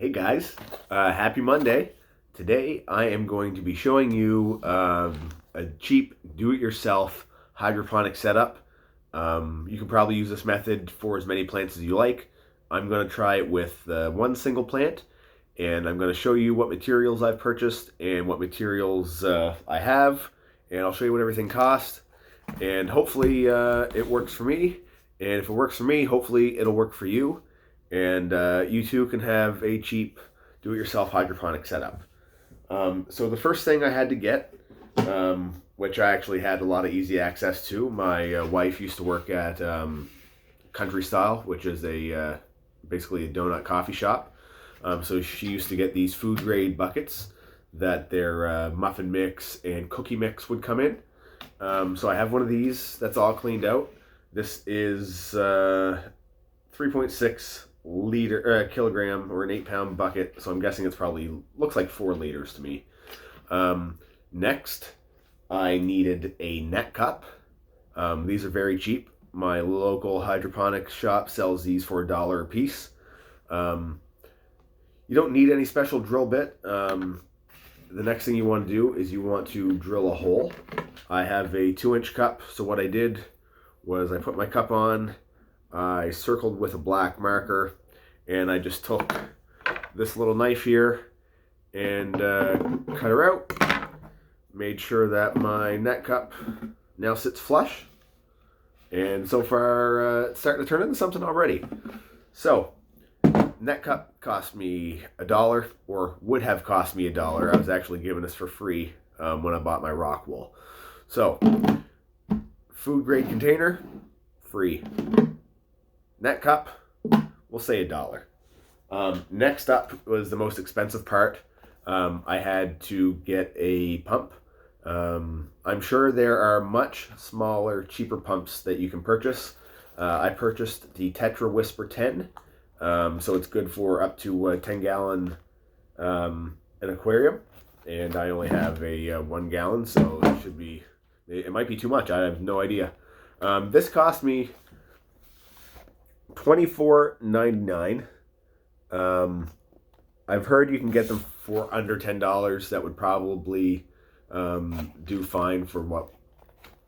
Hey guys, happy Monday. Today I am going to be showing you a cheap do-it-yourself hydroponic setup. You can probably use this method for as many plants as you like. I'm going to try it with one single plant, and I'm going to show you what materials I've purchased and what materials I have, and I'll show you what everything costs, and hopefully it works for me, and if it works for me, hopefully it'll work for you, and you too can have a cheap do-it-yourself hydroponic setup. So the first thing I had to get, which I actually had a lot of easy access to, my wife used to work at Country Style, which is basically a donut coffee shop. So she used to get these food grade buckets that their muffin mix and cookie mix would come in. So I have one of these that's all cleaned out. This is 3.6 kilogram or an 8-pound bucket, so I'm guessing it's probably looks like 4 liters to me. Next, I needed a net cup. These are very cheap. My local hydroponics shop sells these for $1 a piece. You don't need any special drill bit. The next thing you want to do is you want to drill a hole. I have a 2-inch cup, so what I did was I put my cup on, I circled with a black marker, and I just took this little knife here and cut her out. Made sure that my net cup now sits flush, and so far it's starting to turn into something already. So net cup cost me $1, or would have cost me $1. I was actually given this for free when I bought my rock wool. So food grade container, free. Net cup, we'll say $1. Next up was the most expensive part. I had to get a pump. I'm sure there are much smaller, cheaper pumps that you can purchase. I purchased the Tetra Whisper 10, so it's good for up to 10-gallon an aquarium, and I only have a 1 gallon, so it might be too much. I have no idea. This cost me $24.99. I've heard you can get them for under $10. That would probably do fine for what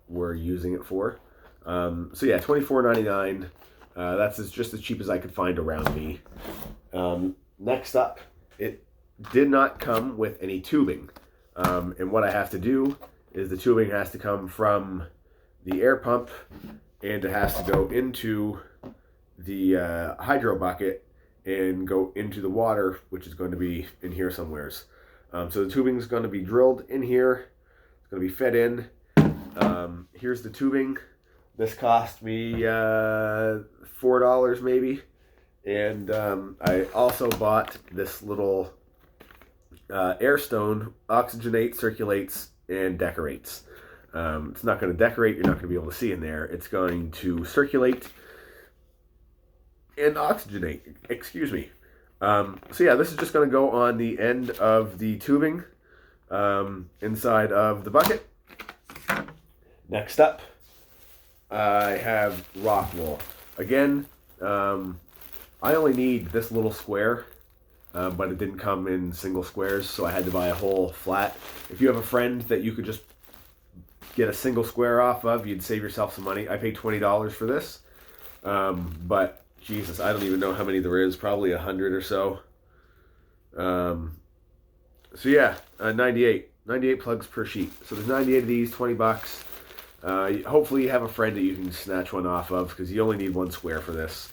we're using it for. So yeah, $24.99. That's just as cheap as I could find around me. Next up, it did not come with any tubing. And what I have to do is the tubing has to come from the air pump, and it has to go into the hydro bucket and go into the water, which is going to be in here somewheres. So the tubing is going to be drilled in here. It's going to be fed in. Here's the tubing. This cost me $4 maybe. And I also bought this little air stone, oxygenates, circulates, and decorates. It's not going to decorate. You're not going to be able to see in there. It's going to circulate and oxygenate. Excuse me. So yeah, this is just going to go on the end of the tubing inside of the bucket. Next up, I have rock wool. Again, I only need this little square, but it didn't come in single squares, so I had to buy a whole flat. If you have a friend that you could just get a single square off of, you'd save yourself some money. I paid $20 for this, but Jesus, I don't even know how many there is, probably 100 or so. So yeah, 98 plugs per sheet. So there's 98 of these, $20. Hopefully you have a friend that you can snatch one off of, because you only need one square for this.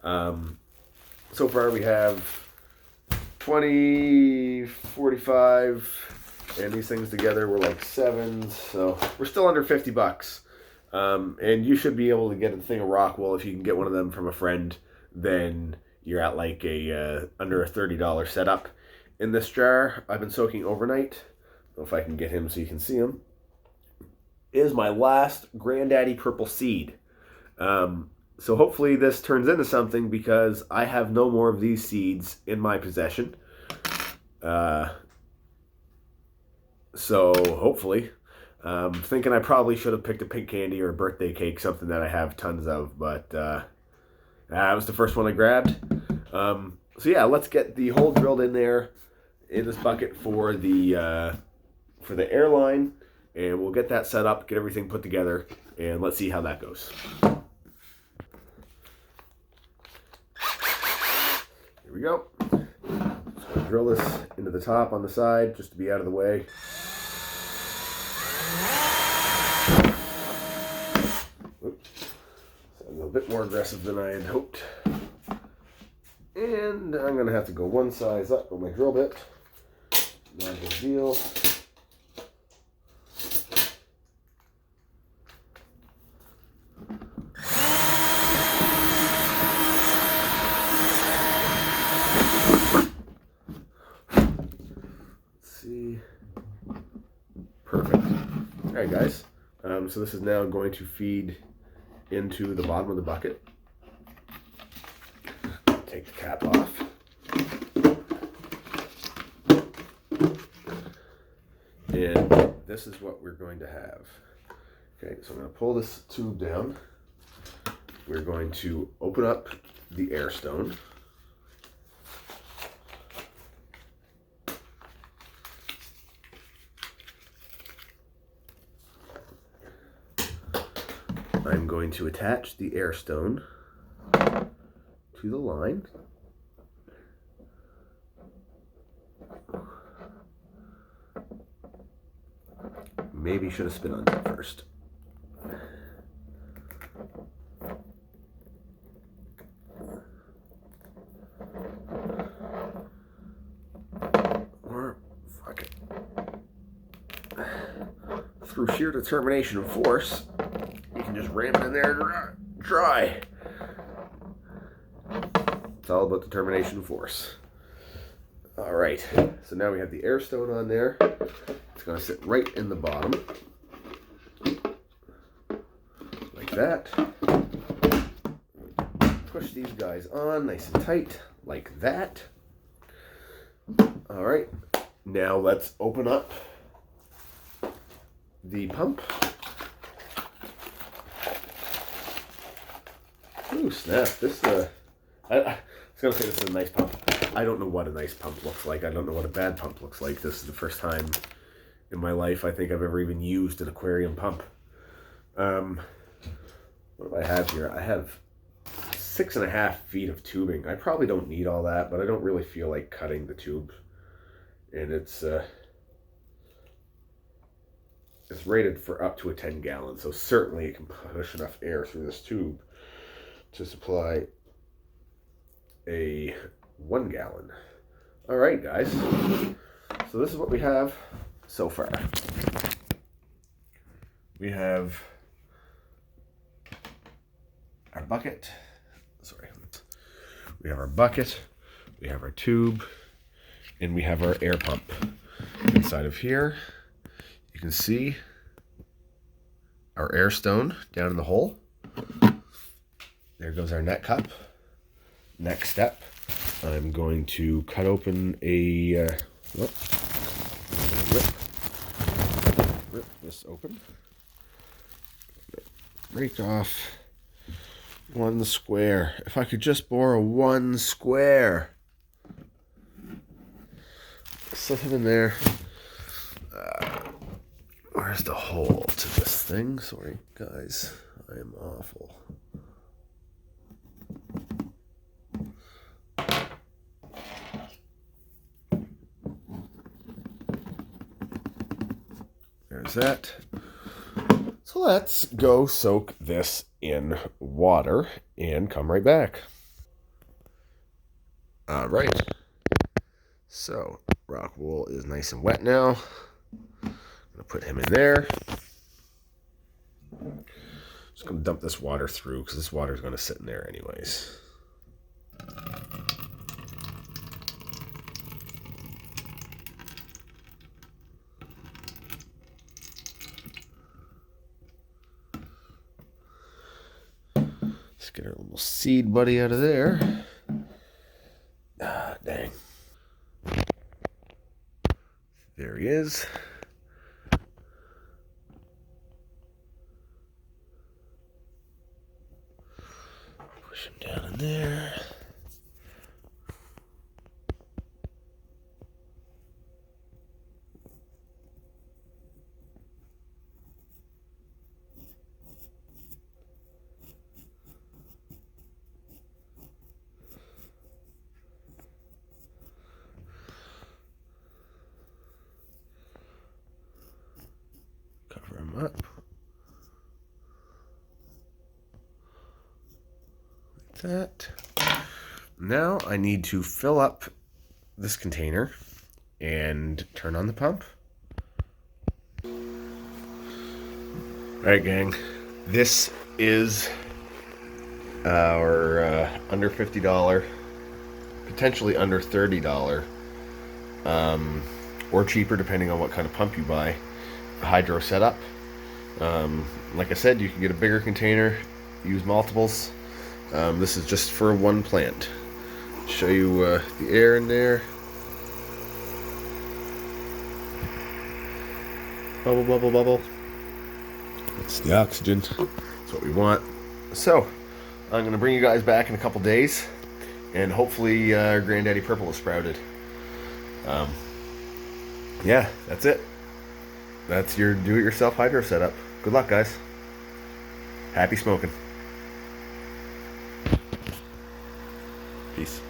So far we have 20, 45, and these things together were like 7, so we're still under $50. And you should be able to get a thing of rock wool. If you can get one of them from a friend, then you're at like a under a $30 setup. In this jar, I've been soaking overnight. I don't know if I can get him so you can see him. Is my last Granddaddy Purple seed. So hopefully this turns into something, because I have no more of these seeds in my possession. So hopefully. Thinking I probably should have picked a pink candy or a birthday cake, something that I have tons of, but that was the first one I grabbed. So yeah, let's get the hole drilled in there in this bucket for the airline, and we'll get that set up, get everything put together, and let's see how that goes. Here we go. Just gonna drill this into the top on the side just to be out of the way. Oops. So a little bit more aggressive than I had hoped. And I'm going to have to go one size up with my drill bit. Not a big deal. Let's see. Perfect. All right, guys. So this is now going to feed into the bottom of the bucket. Take the cap off. And this is what we're going to have. Okay, so I'm going to pull this tube down. We're going to open up the air stone. I'm going to attach the air stone to the line. Maybe should have spin on that first. Or, fuck it. Through sheer determination and force, you can just ram it in there dry. It's all about determination and force. All right, so now we have the air stone on there. It's gonna sit right in the bottom, like that. Push these guys on nice and tight, like that. All right, now let's open up the pump. Ooh, snap, this, I was gonna say this is a nice pump. I don't know what a nice pump looks like. I don't know what a bad pump looks like. This is the first time in my life I think I've ever even used an aquarium pump. What do I have here? I have 6.5 feet of tubing. I probably don't need all that, but I don't really feel like cutting the tube. And it's rated for up to a 10 gallon, so certainly it can push enough air through this tube to supply a 1 gallon. All right, guys. So this is what we have so far. We have our bucket. Sorry. We have our bucket. We have our tube. And we have our air pump. Inside of here, you can see our air stone down in the hole. There goes our net cup. Next step, I'm going to cut open a rip this open. Break off 1 square. If I could just bore a 1 square. Slip it in there. Where's the hole to this thing? Sorry, guys. I am awful. There's that. So let's go soak this in water and come right back. All right. So rock wool is nice and wet now. I'm gonna put him in there. Just gonna dump this water through because this water is gonna sit in there anyways. Let's get our little seed buddy out of there. Ah, dang. There he is. Push him down in there. up. Like that. Now I need to fill up this container and turn on the pump. Alright, gang, this is our under $50, potentially under $30, or cheaper depending on what kind of pump you buy, hydro setup. Like I said, you can get a bigger container, use multiples. This is just for one plant. Show you the air in there. Bubble, bubble, bubble. It's the oxygen. That's what we want. So, I'm going to bring you guys back in a couple days, and hopefully Granddaddy Purple has sprouted. Yeah, that's it. That's your do-it-yourself hydro setup. Good luck, guys. Happy smoking. Peace.